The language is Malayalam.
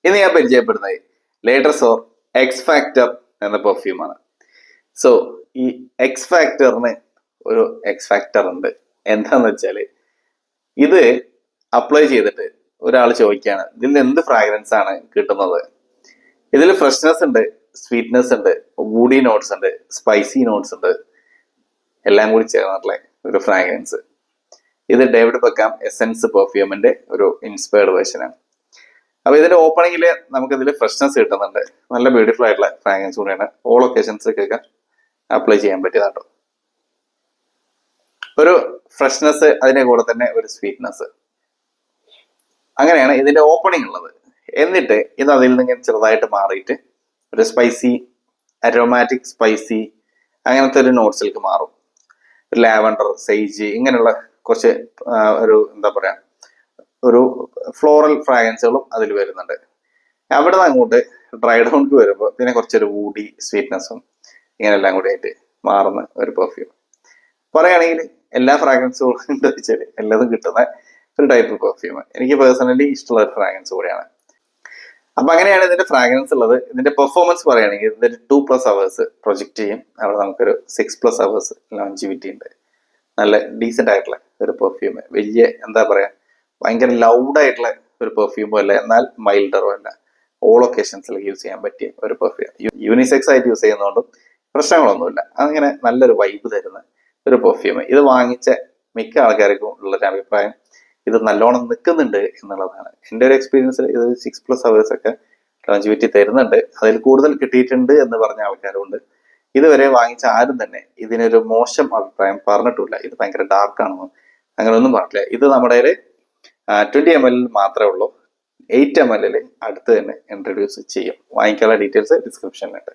ഇന്ന് ഞാൻ പരിചയപ്പെടുന്നത് ലേറ്റർസോർ എക്സ് ഫാക്ടർ എന്ന പെർഫ്യൂമാണ്. സോ ഈ എക്സ് ഫാക്ടറിന് ഒരു എക്സ് ഫാക്ടർ ഉണ്ട്. എന്താന്ന് വെച്ചാല് ഇത് അപ്ലൈ ചെയ്തിട്ട് ഒരാൾ ചോദിക്കുകയാണ് ഇതിൽ എന്ത് ഫ്രാഗ്രൻസ് ആണ് കിട്ടുന്നത്. ഇതിൽ ഫ്രഷ്നെസ് ഉണ്ട്, സ്വീറ്റ്നെസ് ഉണ്ട്, വുഡി നോട്ട്സ് ഉണ്ട്, സ്പൈസി നോട്ട്സ് ഉണ്ട്, എല്ലാം കൂടി ചേർന്നിട്ടുള്ള ഒരു ഫ്രാഗ്രൻസ്. ഇത് ഡേവിഡ് ബെക്കാം എസെൻസ് പെർഫ്യൂമിന്റെ ഒരു ഇൻസ്പയർഡ് വേർഷനാണ്. അപ്പൊ ഇതിന്റെ ഓപ്പണിംഗിൽ നമുക്ക് ഇതിൽ ഫ്രഷ്നെസ് കിട്ടുന്നുണ്ട്. നല്ല ബ്യൂട്ടിഫുൾ ആയിട്ടുള്ള ഫ്രാഗ്രൻസ് കൂടിയാണ്. ഓൾ ഒക്കേഷൻസിലേക്കൊക്കെ അപ്ലൈ ചെയ്യാൻ പറ്റിയതാട്ടോ. ഒരു ഫ്രഷ്നെസ്, അതിന്റെ കൂടെ തന്നെ ഒരു സ്വീറ്റ്നെസ്, അങ്ങനെയാണ് ഇതിന്റെ ഓപ്പണിംഗ് ഉള്ളത്. എന്നിട്ട് ഇത് അതിൽ നിന്ന് ചെറുതായിട്ട് മാറിയിട്ട് ഒരു സ്പൈസി, അരോമാറ്റിക് സ്പൈസി അങ്ങനത്തെ ഒരു നോട്ട്സിലേക്ക് മാറും. ലാവൻഡർ, സെയ്ജ് ഇങ്ങനെയുള്ള കുറച്ച് ഒരു എന്താ പറയാ ഒരു ഫ്ലോറൽ ഫ്രാഗ്രൻസുകളും അതിൽ വരുന്നുണ്ട്. അവിടെ നിന്ന് അങ്ങോട്ട് ഡ്രൈ ഡൗൺക്ക് വരുമ്പോൾ പിന്നെ കുറച്ചൊരു വൂഡി സ്വീറ്റ്നെസ്സും ഇങ്ങനെല്ലാം കൂടി ആയിട്ട് മാറുന്ന ഒരു പെർഫ്യൂം. പറയുകയാണെങ്കിൽ എല്ലാ ഫ്രാഗ്രൻസുകളും എന്താ വെച്ചാൽ എല്ലാതും കിട്ടുന്ന ഒരു ടൈപ്പ് പെർഫ്യൂം എനിക്ക് പേഴ്സണലി ഇഷ്ടമുള്ള ഒരു ഫ്രാഗ്രൻസ് കൂടിയാണ്. അപ്പൊ അങ്ങനെയാണ് ഇതിന്റെ ഫ്രാഗ്രൻസ് ഉള്ളത്. ഇതിന്റെ പെർഫോമൻസ് പറയുകയാണെങ്കിൽ ഇതിന്റെ 2+ hours പ്രൊജക്ട് ചെയ്യും. അവിടെ നമുക്കൊരു 6+ hours ലോഞ്ചിവിറ്റി ഉണ്ട്. നല്ല ഡീസെന്റ് ആയിട്ടുള്ള ഒരു പെർഫ്യൂം. വലിയ എന്താ പറയാ ഭയങ്കര ലൗഡായിട്ടുള്ള ഒരു പെർഫ്യൂമും അല്ല, എന്നാൽ മൈൽഡറും അല്ല. ഓൾ ഒക്കേഷൻസിൽ യൂസ് ചെയ്യാൻ പറ്റിയ ഒരു പെർഫ്യൂം. യൂണിസെക്സ് ആയിട്ട് യൂസ് ചെയ്യുന്നതുകൊണ്ടും പ്രശ്നങ്ങളൊന്നുമില്ല. അങ്ങനെ നല്ലൊരു വൈബ് തരുന്ന ഒരു പെർഫ്യൂം. ഇത് വാങ്ങിച്ച മിക്ക ആൾക്കാർക്കും ഉള്ളൊരു അഭിപ്രായം ഇത് നല്ലോണം നിൽക്കുന്നുണ്ട് എന്നുള്ളതാണ്. എൻ്റെ ഒരു എക്സ്പീരിയൻസിൽ ഇത് 6+ hours ഒക്കെ ലോഞ്ചിവിറ്റി തരുന്നുണ്ട്. അതിൽ കൂടുതൽ കിട്ടിയിട്ടുണ്ട് എന്ന് പറഞ്ഞ ആൾക്കാരുണ്ട്. ഇതുവരെ വാങ്ങിച്ച ആരും തന്നെ ഇതിനൊരു മോശം അഭിപ്രായം പറഞ്ഞിട്ടില്ല. ഇത് ഭയങ്കര ഡാർക്ക് ആണെന്നും അങ്ങനെയൊന്നും പറഞ്ഞില്ല. ഇത് നമ്മുടെ 20 ml മാത്രമേ ഉള്ളൂ. 8 ml അടുത്ത് തന്നെ ഇൻട്രൊഡ്യൂസ് ചെയ്യും. വാങ്ങിക്കാനുള്ള ഡീറ്റെയിൽസ് ഡിസ്ക്രിപ്ഷനിലുണ്ട്.